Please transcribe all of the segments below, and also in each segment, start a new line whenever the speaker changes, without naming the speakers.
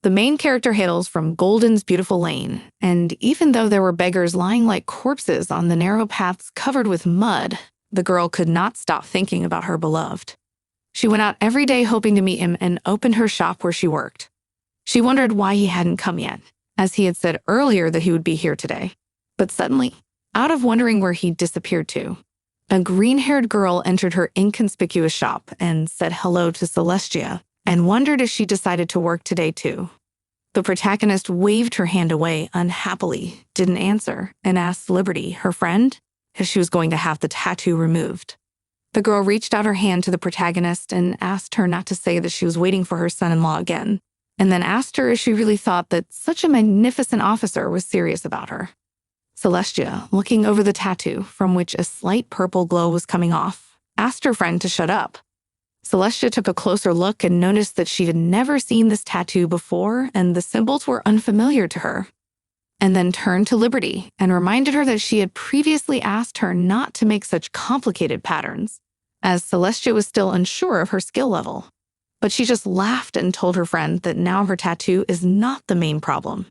The main character hails from Golden's beautiful lane, and even though there were beggars lying like corpses on the narrow paths covered with mud, the girl could not stop thinking about her beloved. She went out every day hoping to meet him and opened her shop where she worked. She wondered why he hadn't come yet, as he had said earlier that he would be here today. But suddenly, out of wondering where he disappeared to, a green-haired girl entered her inconspicuous shop and said hello to Celestia and wondered if she decided to work today too. The protagonist waved her hand away unhappily, didn't answer, and asked Liberty, her friend, if she was going to have the tattoo removed. The girl reached out her hand to the protagonist and asked her not to say that she was waiting for her son-in-law again, and then asked her if she really thought that such a magnificent officer was serious about her. Celestia, looking over the tattoo, from which a slight purple glow was coming off, asked her friend to shut up. Celestia took a closer look and noticed that she had never seen this tattoo before and the symbols were unfamiliar to her, and then turned to Liberty and reminded her that she had previously asked her not to make such complicated patterns, as Celestia was still unsure of her skill level. But she just laughed and told her friend that now her tattoo is not the main problem.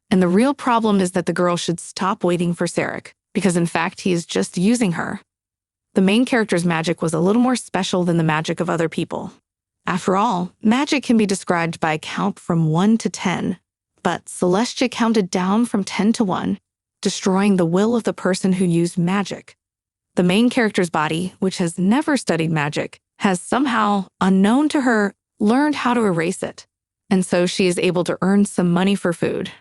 And the real problem is that the girl should stop waiting for Sarek, because in fact he is just using her. The main character's magic was a little more special than the magic of other people. After all, magic can be described by a count from 1 to 10, but Celestia counted down from 10 to 1, destroying the will of the person who used magic. The main character's body, which has never studied magic, has somehow, unknown to her, learned how to erase it, and so she is able to earn some money for food.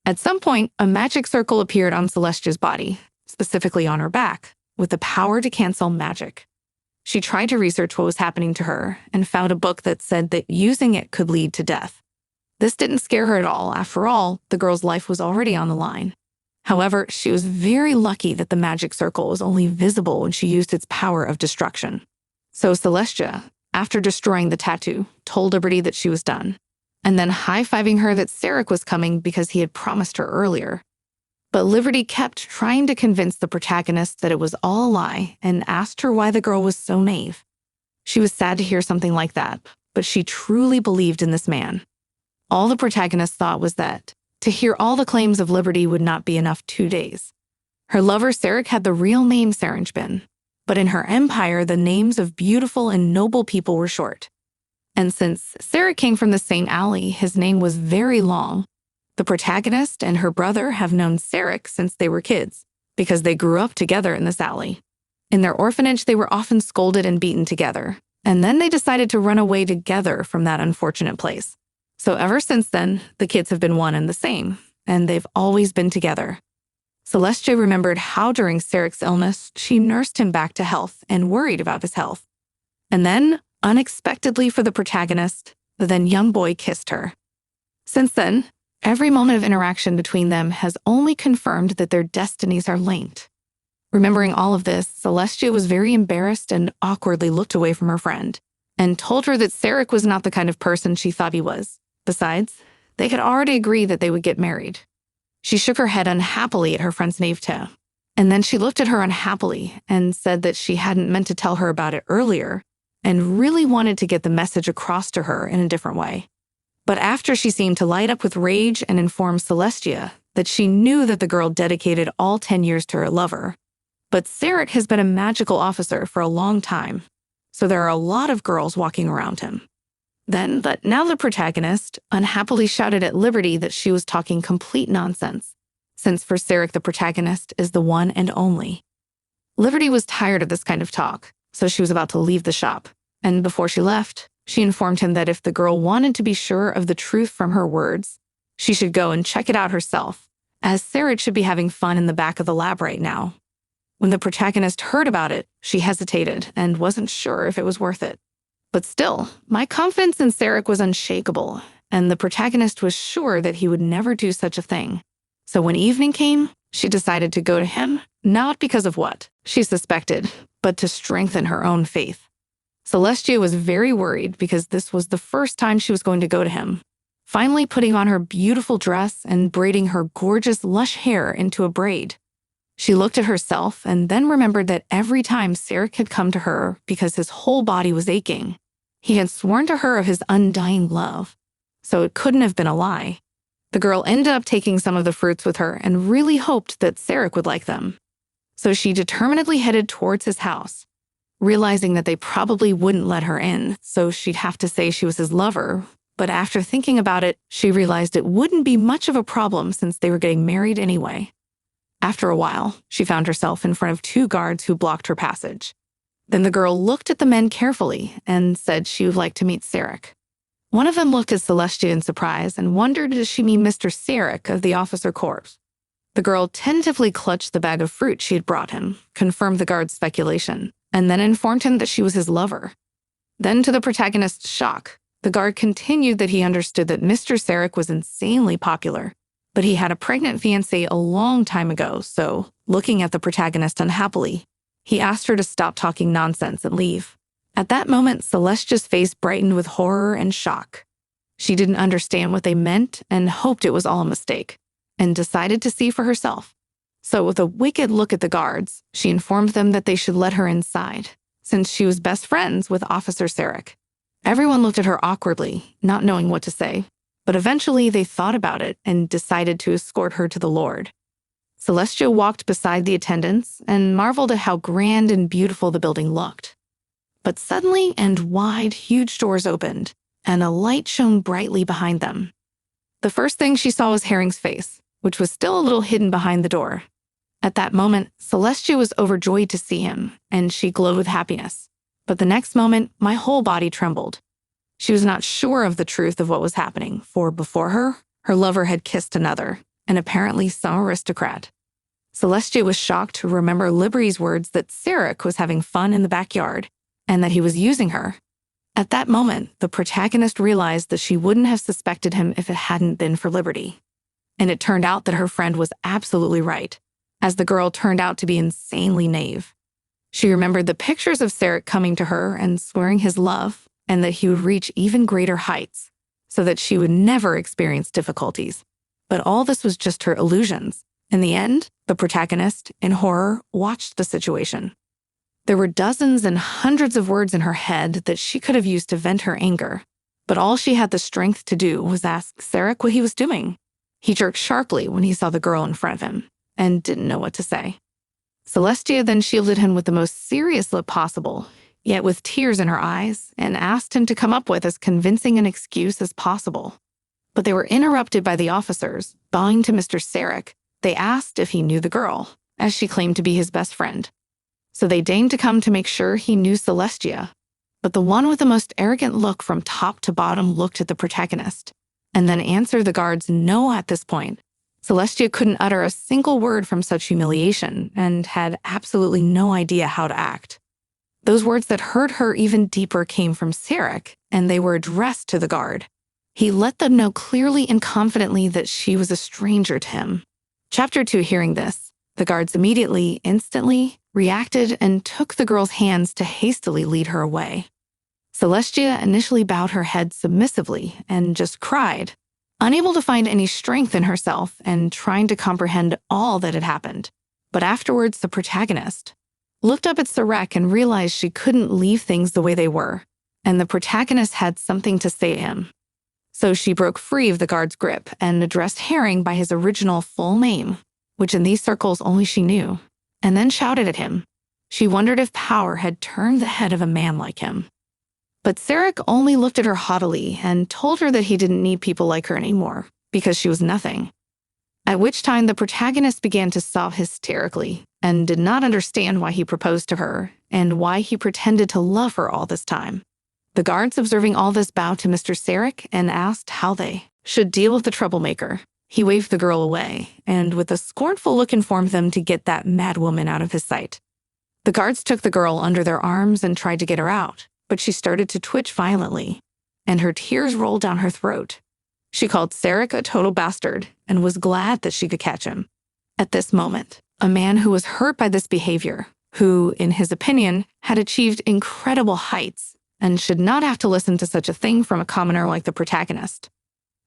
At some point, a magic circle appeared on Celestia's body, specifically on her back, with the power to cancel magic. She tried to research what was happening to her and found a book that said that using it could lead to death. This didn't scare her at all. After all, the girl's life was already on the line. However, she was very lucky that the magic circle was only visible when she used its power of destruction. So Celestia, after destroying the tattoo, told Liberty that she was done, and then high-fiving her that Sarek was coming because he had promised her earlier. But Liberty kept trying to convince the protagonist that it was all a lie and asked her why the girl was so naive. She was sad to hear something like that, but she truly believed in this man. All the protagonist thought was that to hear all the claims of Liberty would not be enough 2 days. Her lover Sarek had the real name Saranjbin, but in her empire the names of beautiful and noble people were short. And since Sarek came from the same alley, his name was very long. The protagonist and her brother have known Sarek since they were kids, because they grew up together in this alley. In their orphanage, they were often scolded and beaten together, and then they decided to run away together from that unfortunate place. So ever since then, the kids have been one and the same, and they've always been together. Celestia remembered how during Sarek's illness, she nursed him back to health and worried about his health. And then, unexpectedly for the protagonist, the then young boy kissed her. Since then, every moment of interaction between them has only confirmed that their destinies are linked. Remembering all of this, Celestia was very embarrassed and awkwardly looked away from her friend, and told her that Sarek was not the kind of person she thought he was. Besides, they had already agreed that they would get married. She shook her head unhappily at her friend's naivete, and then she looked at her unhappily and said that she hadn't meant to tell her about it earlier and really wanted to get the message across to her in a different way. But after she seemed to light up with rage and inform Celestia that she knew that the girl dedicated all 10 years to her lover. But Sarek has been a magical officer for a long time, so there are a lot of girls walking around him. But now the protagonist unhappily shouted at Liberty that she was talking complete nonsense, since for Sarek the protagonist is the one and only. Liberty was tired of this kind of talk, so she was about to leave the shop, and before she left, she informed him that if the girl wanted to be sure of the truth from her words, she should go and check it out herself, as Sarek should be having fun in the back of the lab right now. When the protagonist heard about it, she hesitated and wasn't sure if it was worth it. But still, my confidence in Sarek was unshakable, and the protagonist was sure that he would never do such a thing. So when evening came, she decided to go to him, not because of what she suspected, but to strengthen her own faith. Celestia was very worried because this was the first time she was going to go to him, finally putting on her beautiful dress and braiding her gorgeous, lush hair into a braid. She looked at herself and then remembered that every time Sarek had come to her because his whole body was aching, he had sworn to her of his undying love. so it couldn't have been a lie. The girl ended up taking some of the fruits with her and really hoped that Sarek would like them. So she determinedly headed towards his house, realizing that they probably wouldn't let her in, so she'd have to say she was his lover. But after thinking about it, she realized it wouldn't be much of a problem since they were getting married anyway. After a while, she found herself in front of 2 guards who blocked her passage. Then the girl looked at the men carefully and said she would like to meet Sarek. One of them looked at Celestia in surprise and wondered if she mean Mr. Sarek of the officer corps. The girl tentatively clutched the bag of fruit she had brought him, confirmed the guard's speculation, and then informed him that she was his lover. Then, to the protagonist's shock, the guard continued that he understood that Mr. Sarek was insanely popular, but he had a pregnant fiancée a long time ago, so, looking at the protagonist unhappily, he asked her to stop talking nonsense and leave. At that moment, Celestia's face brightened with horror and shock. She didn't understand what they meant and hoped it was all a mistake, and decided to see for herself. So with a wicked look at the guards, she informed them that they should let her inside, since she was best friends with Officer Sarek. Everyone looked at her awkwardly, not knowing what to say, but eventually they thought about it and decided to escort her to the Lord. Celestia walked beside the attendants and marveled at how grand and beautiful the building looked. But suddenly and wide, huge doors opened, and a light shone brightly behind them. The first thing she saw was Herring's face, which was still a little hidden behind the door. At that moment, Celestia was overjoyed to see him, and she glowed with happiness. But the next moment, my whole body trembled. She was not sure of the truth of what was happening, for before her, her lover had kissed another, and apparently some aristocrat. Celestia was shocked to remember Liberty's words that Sarek was having fun in the backyard, and that he was using her. At that moment, the protagonist realized that she wouldn't have suspected him if it hadn't been for Liberty. And it turned out that her friend was absolutely right, as the girl turned out to be insanely naive. She remembered the pictures of Sarek coming to her and swearing his love, and that he would reach even greater heights, so that she would never experience difficulties. But all this was just her illusions. In the end, the protagonist, in horror, watched the situation. There were dozens and hundreds of words in her head that she could have used to vent her anger, but all she had the strength to do was ask Sarek what he was doing. He jerked sharply when he saw the girl in front of him, and didn't know what to say. Celestia then shielded him with the most serious look possible, yet with tears in her eyes, and asked him to come up with as convincing an excuse as possible. But they were interrupted by the officers. Bowing to Mr. Sarek, they asked if he knew the girl, as she claimed to be his best friend. So they deigned to come to make sure he knew Celestia. But the one with the most arrogant look from top to bottom looked at the protagonist, and then answered the guards no at this point. Celestia couldn't utter a single word from such humiliation, and had absolutely no idea how to act. Those words that hurt her even deeper came from Sarek, and they were addressed to the guard. He let them know clearly and confidently that she was a stranger to him. Chapter 2, hearing this, the guards immediately, instantly, reacted and took the girl's hands to hastily lead her away. Celestia initially bowed her head submissively and just cried, unable to find any strength in herself and trying to comprehend all that had happened. But afterwards, the protagonist looked up at Sarek and realized she couldn't leave things the way they were, and the protagonist had something to say to him. So she broke free of the guard's grip and addressed Herring by his original full name, which in these circles only she knew, and then shouted at him. She wondered if power had turned the head of a man like him. But Sarek only looked at her haughtily and told her that he didn't need people like her anymore, because she was nothing. At which time the protagonist began to sob hysterically and did not understand why he proposed to her and why he pretended to love her all this time. The guards, observing all this, bowed to Mr. Sarek and asked how they should deal with the troublemaker. He waved the girl away and with a scornful look informed them to get that madwoman out of his sight. The guards took the girl under their arms and tried to get her out, but she started to twitch violently, and her tears rolled down her throat. She called Sarek a total bastard and was glad that she could catch him. At this moment, a man who was hurt by this behavior, who, in his opinion, had achieved incredible heights and should not have to listen to such a thing from a commoner like the protagonist,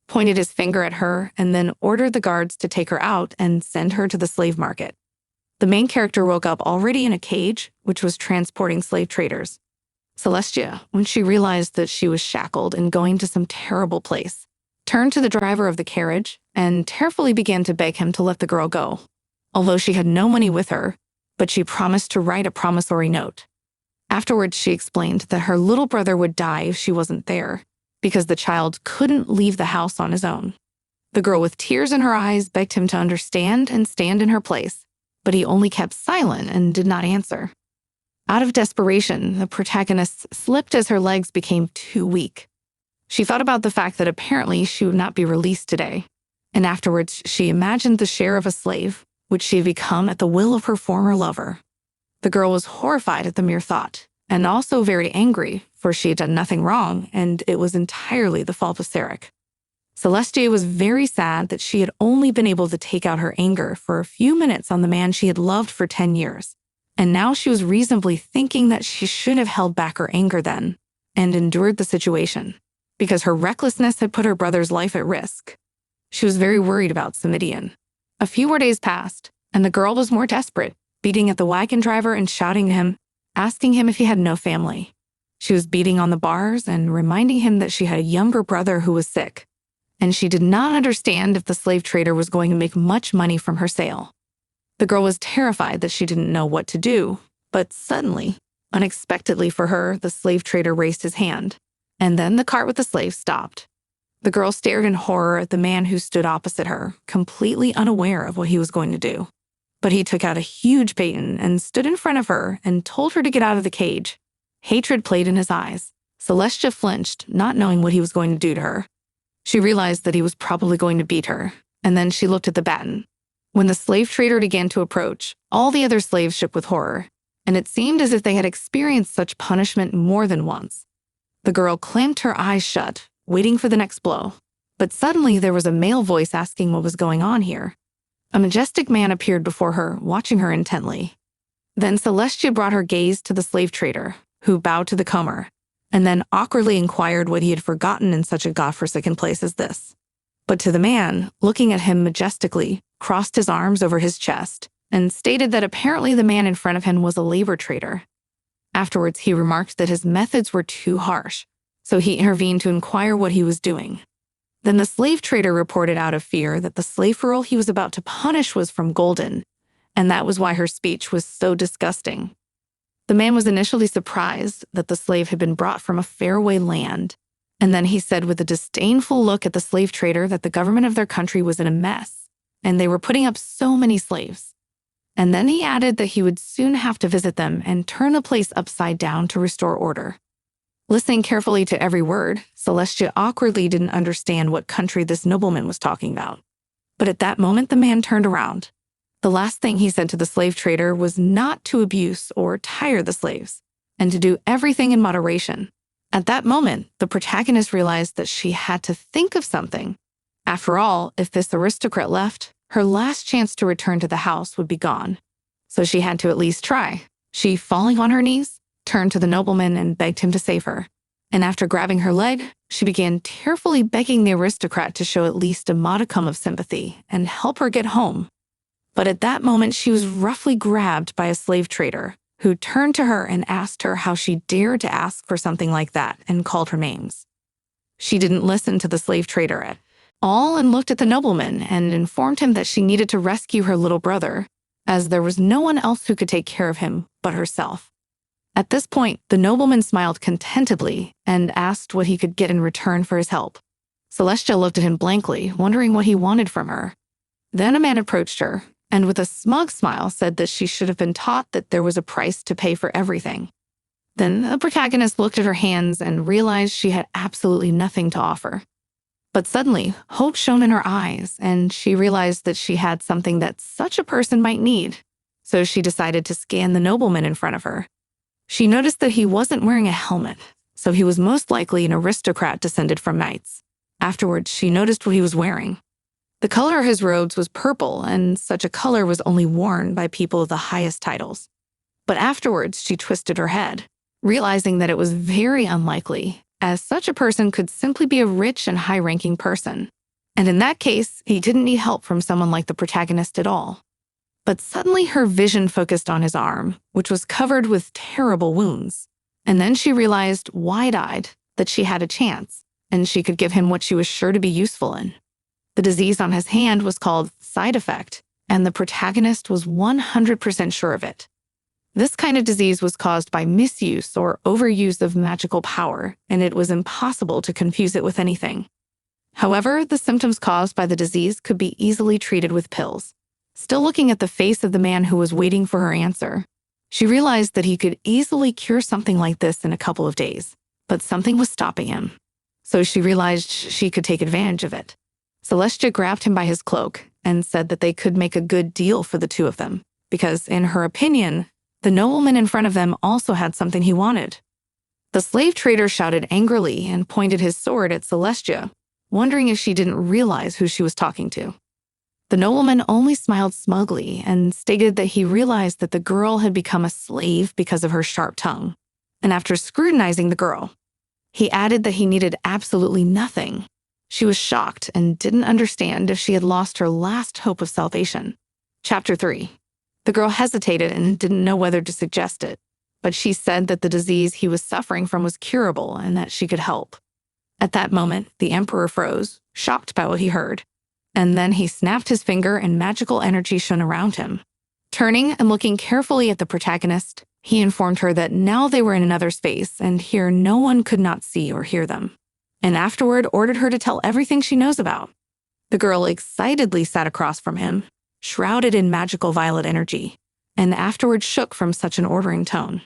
pointed his finger at her and then ordered the guards to take her out and send her to the slave market. The main character woke up already in a cage, which was transporting slave traders. Celestia, when she realized that she was shackled and going to some terrible place, turned to the driver of the carriage and tearfully began to beg him to let the girl go, although she had no money with her, but she promised to write a promissory note. Afterwards, she explained that her little brother would die if she wasn't there, because the child couldn't leave the house on his own. The girl with tears in her eyes begged him to understand and stand in her place, but he only kept silent and did not answer. Out of desperation, the protagonist slipped as her legs became too weak. She thought about the fact that apparently she would not be released today, and afterwards she imagined the share of a slave, which she had become at the will of her former lover. The girl was horrified at the mere thought, and also very angry, for she had done nothing wrong, and it was entirely the fault of Sarek. Celestia was very sad that she had only been able to take out her anger for a few minutes on the man she had loved for 10 years, and now she was reasonably thinking that she should have held back her anger then and endured the situation, because her recklessness had put her brother's life at risk. She was very worried about Samidian. A few more days passed, and the girl was more desperate, beating at the wagon driver and shouting at him, asking him if he had no family. She was beating on the bars and reminding him that she had a younger brother who was sick, and she did not understand if the slave trader was going to make much money from her sale. The girl was terrified that she didn't know what to do, but suddenly, unexpectedly for her, the slave trader raised his hand, and then the cart with the slaves stopped. The girl stared in horror at the man who stood opposite her, completely unaware of what he was going to do. But he took out a huge baton and stood in front of her and told her to get out of the cage. Hatred played in his eyes. Celestia flinched, not knowing what he was going to do to her. She realized that he was probably going to beat her, and then she looked at the baton. When the slave trader began to approach, all the other slaves shook with horror, and it seemed as if they had experienced such punishment more than once. The girl clamped her eyes shut, waiting for the next blow. But suddenly there was a male voice asking what was going on here. A majestic man appeared before her, watching her intently. Then Celestia brought her gaze to the slave trader, who bowed to the comer, and then awkwardly inquired what he had forgotten in such a godforsaken place as this. But to the man, looking at him majestically, crossed his arms over his chest, and stated that apparently the man in front of him was a labor trader. Afterwards, he remarked that his methods were too harsh, so he intervened to inquire what he was doing. Then the slave trader reported out of fear that the slave girl he was about to punish was from Golden, and that was why her speech was so disgusting. The man was initially surprised that the slave had been brought from a faraway land, and then he said with a disdainful look at the slave trader that the government of their country was in a mess, and they were putting up so many slaves. And then he added that he would soon have to visit them and turn the place upside down to restore order. Listening carefully to every word, Celestia awkwardly didn't understand what country this nobleman was talking about. But at that moment, the man turned around. The last thing he said to the slave trader was not to abuse or tire the slaves, and to do everything in moderation. At that moment, the protagonist realized that she had to think of something. After all, if this aristocrat left, her last chance to return to the house would be gone. So she had to at least try. She, falling on her knees, turned to the nobleman and begged him to save her. And after grabbing her leg, she began tearfully begging the aristocrat to show at least a modicum of sympathy and help her get home. But at that moment, she was roughly grabbed by a slave trader, who turned to her and asked her how she dared to ask for something like that and called her names. She didn't listen to the slave trader at all and looked at the nobleman and informed him that she needed to rescue her little brother, as there was no one else who could take care of him but herself. At this point, the nobleman smiled contentedly and asked what he could get in return for his help. Celestia looked at him blankly, wondering what he wanted from her. Then a man approached her, and with a smug smile said that she should have been taught that there was a price to pay for everything. Then the protagonist looked at her hands and realized she had absolutely nothing to offer. But suddenly, hope shone in her eyes, and she realized that she had something that such a person might need. So she decided to scan the nobleman in front of her. She noticed that he wasn't wearing a helmet, so he was most likely an aristocrat descended from knights. Afterwards, she noticed what he was wearing. The color of his robes was purple, and such a color was only worn by people of the highest titles. But afterwards, she twisted her head, realizing that it was very unlikely, as such a person could simply be a rich and high-ranking person. And in that case, he didn't need help from someone like the protagonist at all. But suddenly her vision focused on his arm, which was covered with terrible wounds. And then she realized, wide-eyed, that she had a chance, and she could give him what she was sure to be useful in. The disease on his hand was called side effect, and the protagonist was 100% sure of it. This kind of disease was caused by misuse or overuse of magical power, and it was impossible to confuse it with anything. However, the symptoms caused by the disease could be easily treated with pills. Still looking at the face of the man who was waiting for her answer, she realized that he could easily cure something like this in a couple of days, but something was stopping him. So she realized she could take advantage of it. Celestia grabbed him by his cloak and said that they could make a good deal for the two of them, because, in her opinion, the nobleman in front of them also had something he wanted. The slave trader shouted angrily and pointed his sword at Celestia, wondering if she didn't realize who she was talking to. The nobleman only smiled smugly and stated that he realized that the girl had become a slave because of her sharp tongue. And after scrutinizing the girl, he added that he needed absolutely nothing. She was shocked and didn't understand if she had lost her last hope of salvation. Chapter 3. The girl hesitated and didn't know whether to suggest it, but she said that the disease he was suffering from was curable and that she could help. At that moment, the emperor froze, shocked by what he heard. And then he snapped his finger and magical energy shone around him. Turning and looking carefully at the protagonist, he informed her that now they were in another space and here no one could not see or hear them, and afterward ordered her to tell everything she knows about. The girl excitedly sat across from him, shrouded in magical violet energy, and afterward shook from such an ordering tone.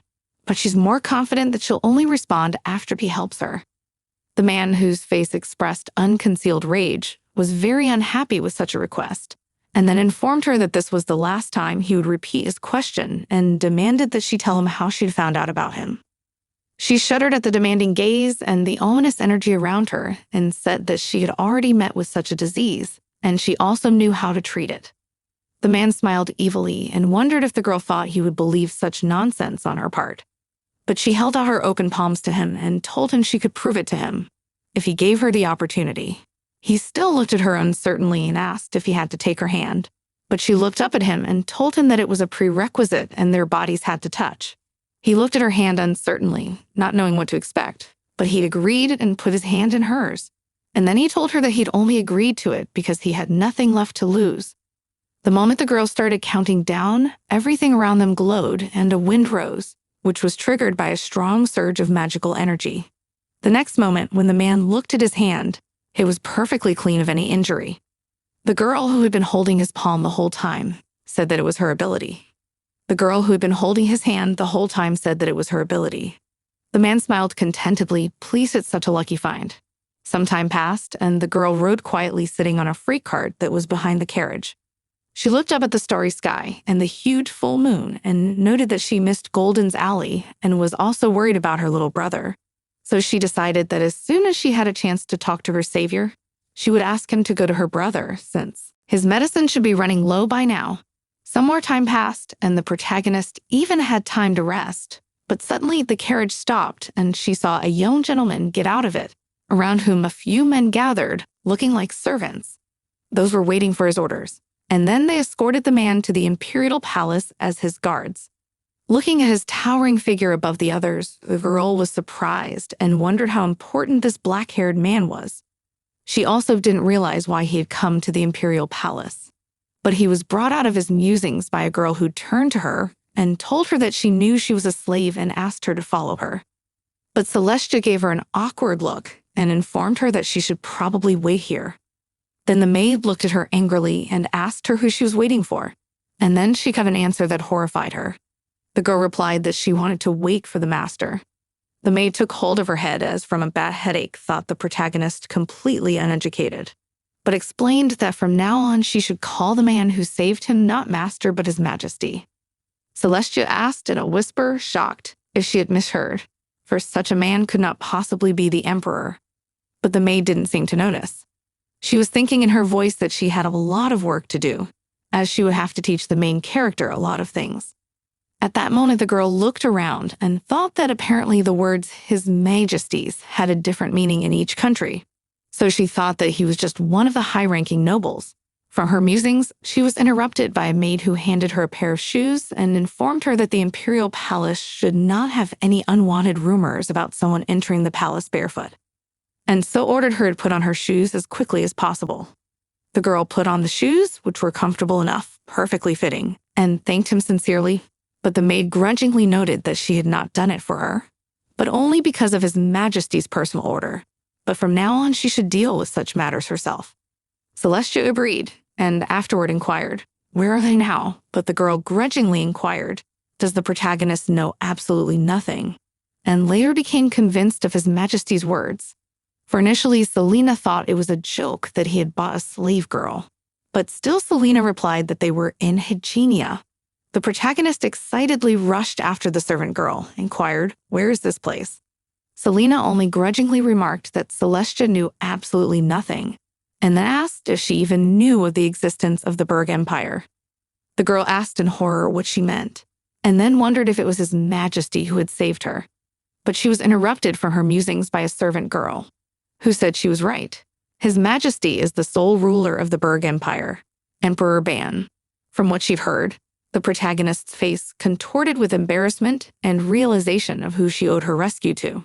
But she's more confident that she'll only respond after he helps her. The man, whose face expressed unconcealed rage, was very unhappy with such a request, and then informed her that this was the last time he would repeat his question and demanded that she tell him how she'd found out about him. She shuddered at the demanding gaze and the ominous energy around her and said that she had already met with such a disease, and she also knew how to treat it. The man smiled evilly and wondered if the girl thought he would believe such nonsense on her part. But she held out her open palms to him and told him she could prove it to him, if he gave her the opportunity. He still looked at her uncertainly and asked if he had to take her hand, but she looked up at him and told him that it was a prerequisite and their bodies had to touch. He looked at her hand uncertainly, not knowing what to expect, but he'd agreed and put his hand in hers. And then he told her that he'd only agreed to it because he had nothing left to lose. The moment the girls started counting down, everything around them glowed and a wind rose, which was triggered by a strong surge of magical energy. The next moment, when the man looked at his hand, it was perfectly clean of any injury. The girl who had been holding his palm the whole time said that it was her ability. The girl who had been holding his hand the whole time said that it was her ability. The man smiled contentedly, pleased at such a lucky find. Some time passed, and the girl rode quietly sitting on a freight cart that was behind the carriage. She looked up at the starry sky and the huge full moon and noted that she missed Golden's alley and was also worried about her little brother. So she decided that as soon as she had a chance to talk to her savior, she would ask him to go to her brother, since his medicine should be running low by now. Some more time passed, and the protagonist even had time to rest. But suddenly the carriage stopped, and she saw a young gentleman get out of it, around whom a few men gathered, looking like servants. Those were waiting for his orders, and then they escorted the man to the imperial palace as his guards. Looking at his towering figure above the others, the girl was surprised and wondered how important this black-haired man was. She also didn't realize why he had come to the imperial palace. But he was brought out of his musings by a girl who turned to her and told her that she knew she was a slave and asked her to follow her. But Celestia gave her an awkward look and informed her that she should probably wait here. Then the maid looked at her angrily and asked her who she was waiting for, and then she got an answer that horrified her. The girl replied that she wanted to wait for the master. The maid took hold of her head as from a bad headache thought the protagonist completely uneducated, but explained that from now on she should call the man who saved him not master but his majesty. Celestia asked in a whisper, shocked, if she had misheard, for such a man could not possibly be the emperor. But the maid didn't seem to notice. She was thinking in her voice that she had a lot of work to do, as she would have to teach the main character a lot of things. At that moment, the girl looked around and thought that apparently the words His Majesty's had a different meaning in each country. So she thought that he was just one of the high-ranking nobles. From her musings, she was interrupted by a maid who handed her a pair of shoes and informed her that the imperial palace should not have any unwanted rumors about someone entering the palace barefoot. and so ordered her to put on her shoes as quickly as possible. The girl put on the shoes, which were comfortable enough, perfectly fitting, and thanked him sincerely, but the maid grudgingly noted that she had not done it for her, but only because of His Majesty's personal order. But from now on, she should deal with such matters herself. Celestia agreed, and afterward inquired, "Where are they now?" But the girl grudgingly inquired, "Does the protagonist know absolutely nothing?" And later became convinced of His Majesty's words. For initially, Selena thought it was a joke that he had bought a slave girl. But still Selena replied that they were in Hygienia. The protagonist excitedly rushed after the servant girl, inquired, "Where is this place?" Selena only grudgingly remarked that Celestia knew absolutely nothing, and then asked if she even knew of the existence of the Berg Empire. The girl asked in horror what she meant, and then wondered if it was His Majesty who had saved her. But she was interrupted from her musings by a servant girl, who said she was right. His Majesty is the sole ruler of the Berg Empire, Emperor Ban. From what she'd heard, the protagonist's face contorted with embarrassment and realization of who she owed her rescue to.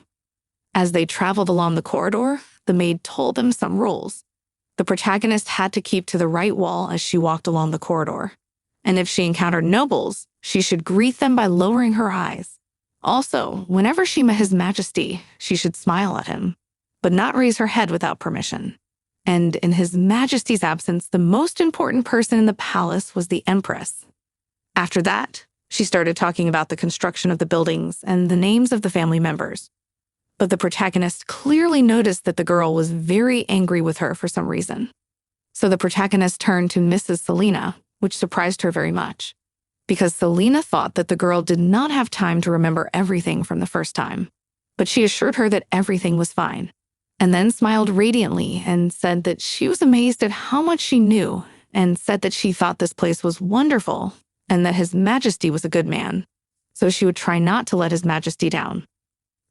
As they traveled along the corridor, the maid told them some rules. The protagonist had to keep to the right wall as she walked along the corridor, and if she encountered nobles, she should greet them by lowering her eyes. Also, whenever she met His Majesty, she should smile at him, but not raise her head without permission. And in His Majesty's absence, the most important person in the palace was the Empress. After that, she started talking about the construction of the buildings and the names of the family members. But the protagonist clearly noticed that the girl was very angry with her for some reason. So the protagonist turned to Mrs. Selena, which surprised her very much, because Selena thought that the girl did not have time to remember everything from the first time. But she assured her that everything was fine, and then smiled radiantly and said that she was amazed at how much she knew, and said that she thought this place was wonderful and that His Majesty was a good man, so she would try not to let His Majesty down.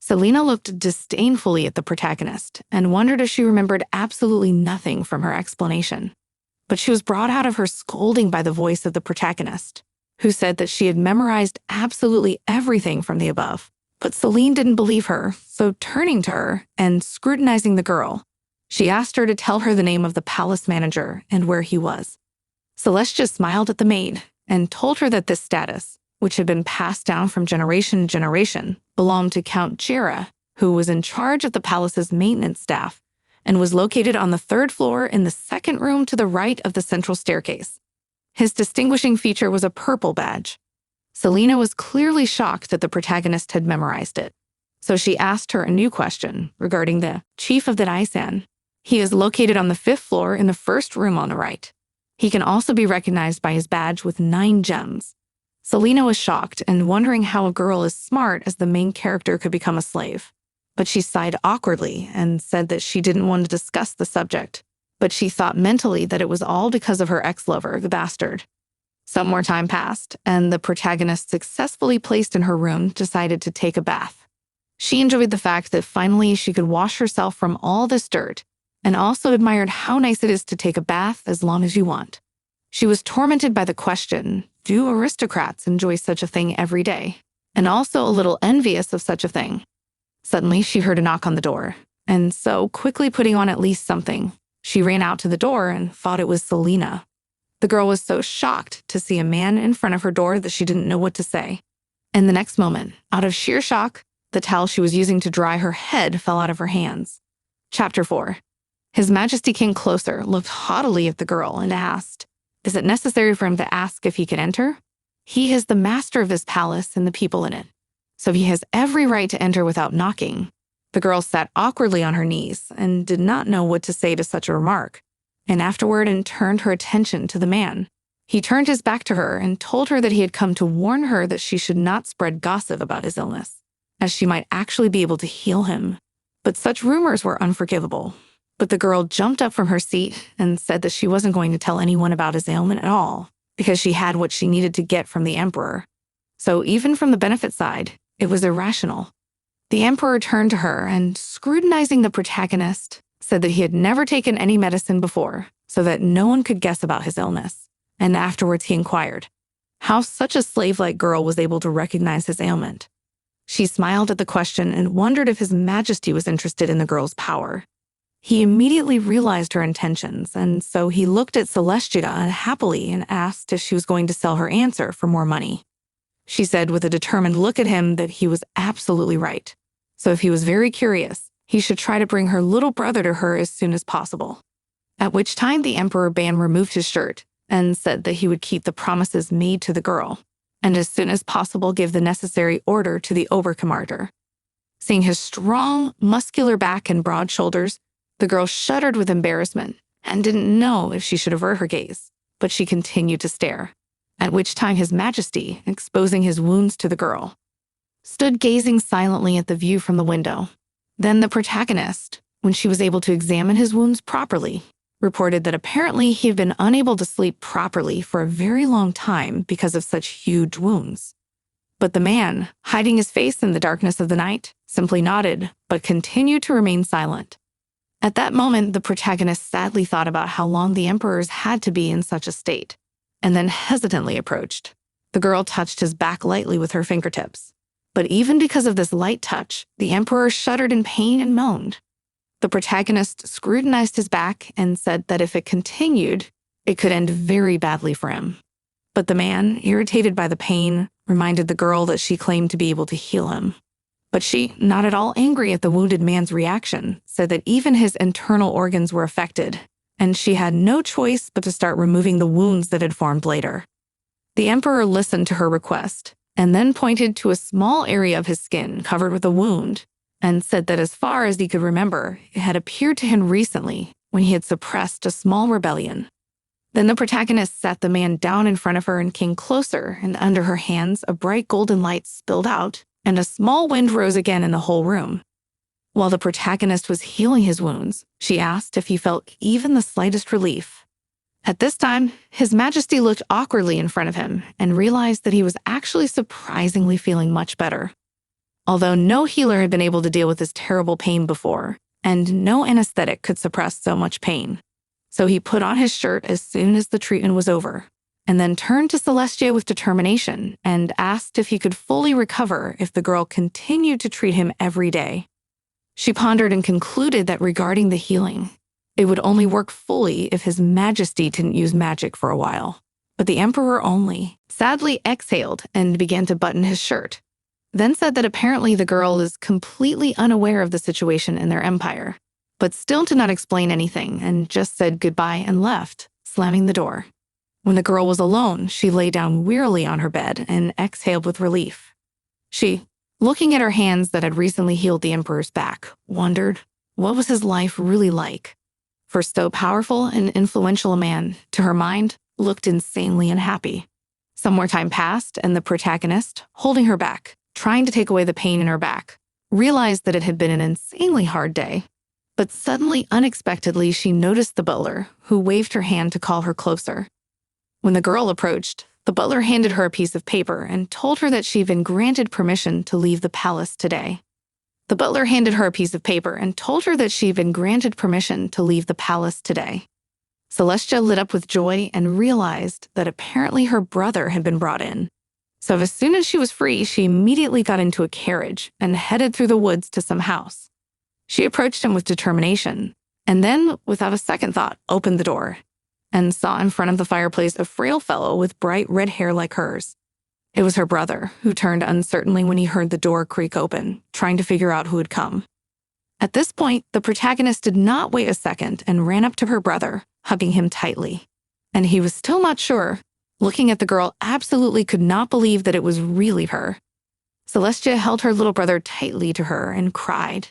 Selena looked disdainfully at the protagonist and wondered if she remembered absolutely nothing from her explanation. But she was brought out of her scolding by the voice of the protagonist, who said that she had memorized absolutely everything from the above. But Celine didn't believe her, so turning to her and scrutinizing the girl, she asked her to tell her the name of the palace manager and where he was. Celestia smiled at the maid and told her that this status, which had been passed down from generation to generation, belonged to Count Jera, who was in charge of the palace's maintenance staff and was located on the 3rd floor in the 2nd room to the right of the central staircase. His distinguishing feature was a purple badge. Selena was clearly shocked that the protagonist had memorized it, so she asked her a new question regarding the chief of the Daisan. He is located on the 5th floor in the 1st room on the right. He can also be recognized by his badge with 9 gems. Selena was shocked and wondering how a girl as smart as the main character could become a slave. But she sighed awkwardly and said that she didn't want to discuss the subject, but she thought mentally that it was all because of her ex-lover, the bastard. Some more time passed, and the protagonist, successfully placed in her room, decided to take a bath. She enjoyed the fact that finally she could wash herself from all this dirt, and also admired how nice it is to take a bath as long as you want. She was tormented by the question, do aristocrats enjoy such a thing every day? And also a little envious of such a thing. Suddenly, she heard a knock on the door, and so, quickly putting on at least something, she ran out to the door and thought it was Selena. The girl was so shocked to see a man in front of her door that she didn't know what to say. And the next moment, out of sheer shock, the towel she was using to dry her head fell out of her hands. Chapter 4. His Majesty came closer, looked haughtily at the girl, and asked, "Is it necessary for him to ask if he can enter? He is the master of this palace and the people in it, so he has every right to enter without knocking." The girl sat awkwardly on her knees and did not know what to say to such a remark, and afterward turned her attention to the man. He turned his back to her and told her that he had come to warn her that she should not spread gossip about his illness, as she might actually be able to heal him. But such rumors were unforgivable. But the girl jumped up from her seat and said that she wasn't going to tell anyone about his ailment at all, because she had what she needed to get from the emperor. So even from the benefit side, it was irrational. The emperor turned to her and, scrutinizing the protagonist, said that he had never taken any medicine before, so that no one could guess about his illness. And afterwards he inquired how such a slave-like girl was able to recognize his ailment. She smiled at the question and wondered if His Majesty was interested in the girl's power. He immediately realized her intentions, and so he looked at Celestia happily and asked if she was going to sell her answer for more money. She said with a determined look at him that he was absolutely right. So if he was very curious, he should try to bring her little brother to her as soon as possible. At which time the Emperor Ban removed his shirt and said that he would keep the promises made to the girl, and as soon as possible give the necessary order to the Oberkommandeur. Seeing his strong, muscular back and broad shoulders, the girl shuddered with embarrassment and didn't know if she should avert her gaze, but she continued to stare, at which time His Majesty, exposing his wounds to the girl, stood gazing silently at the view from the window. Then the protagonist, when she was able to examine his wounds properly, reported that apparently he had been unable to sleep properly for a very long time because of such huge wounds. But the man, hiding his face in the darkness of the night, simply nodded, but continued to remain silent. At that moment, the protagonist sadly thought about how long the emperors had to be in such a state, and then hesitantly approached. The girl touched his back lightly with her fingertips. But even because of this light touch, the emperor shuddered in pain and moaned. The protagonist scrutinized his back and said that if it continued, it could end very badly for him. But the man, irritated by the pain, reminded the girl that she claimed to be able to heal him. But she, not at all angry at the wounded man's reaction, said that even his internal organs were affected, and she had no choice but to start removing the wounds that had formed later. The emperor listened to her request, and then pointed to a small area of his skin covered with a wound, and said that as far as he could remember, it had appeared to him recently when he had suppressed a small rebellion. Then the protagonist sat the man down in front of her and came closer, and under her hands a bright golden light spilled out, and a small wind rose again in the whole room. While the protagonist was healing his wounds, she asked if he felt even the slightest relief. At this time, His Majesty looked awkwardly in front of him and realized that he was actually surprisingly feeling much better. Although no healer had been able to deal with this terrible pain before, and no anesthetic could suppress so much pain. So he put on his shirt as soon as the treatment was over, and then turned to Celestia with determination and asked if he could fully recover if the girl continued to treat him every day. She pondered and concluded that regarding the healing, it would only work fully if His Majesty didn't use magic for a while. But the Emperor only sadly exhaled and began to button his shirt, then said that apparently the girl is completely unaware of the situation in their empire, but still did not explain anything and just said goodbye and left, slamming the door. When the girl was alone, she lay down wearily on her bed and exhaled with relief. She, looking at her hands that had recently healed the emperor's back, wondered what was his life really like. For so powerful and influential a man, to her mind, looked insanely unhappy. Some more time passed, and the protagonist, holding her back, trying to take away the pain in her back, realized that it had been an insanely hard day. But suddenly, unexpectedly, she noticed the butler, who waved her hand to call her closer. When the girl approached, the butler handed her a piece of paper and told her that she'd been granted permission to leave the palace today. The butler handed her a piece of paper and told her that she'd been granted permission to leave the palace today. Celestia lit up with joy and realized that apparently her brother had been brought in. So as soon as she was free, she immediately got into a carriage and headed through the woods to some house. She approached him with determination, and then, without a second thought, opened the door, and saw in front of the fireplace a frail fellow with bright red hair like hers. It was her brother, who turned uncertainly when he heard the door creak open, trying to figure out who had come. At this point, the protagonist did not wait a second and ran up to her brother, hugging him tightly. And he was still not sure. Looking at the girl, absolutely could not believe that it was really her. Celestia held her little brother tightly to her and cried,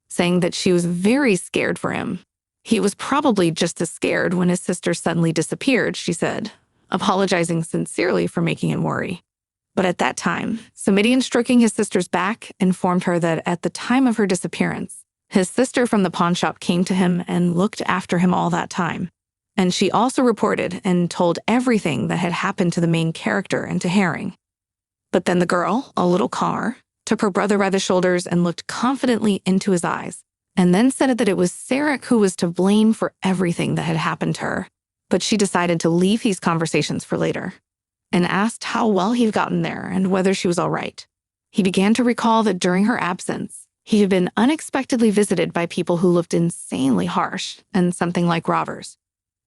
saying that she was very scared for him. He was probably just as scared when his sister suddenly disappeared, she said, apologizing sincerely for making him worry. But at that time, Samidian stroking his sister's back informed her that at the time of her disappearance, his sister from the pawn shop came to him and looked after him all that time. And she also reported and told everything that had happened to the main character and to Herring. But then the girl, a little calmer, took her brother by the shoulders and looked confidently into his eyes, and then said that it was Sarek who was to blame for everything that had happened to her. But she decided to leave these conversations for later, and asked how well he'd gotten there and whether she was all right. He began to recall that during her absence, He had been unexpectedly visited by people who looked insanely harsh and something like robbers.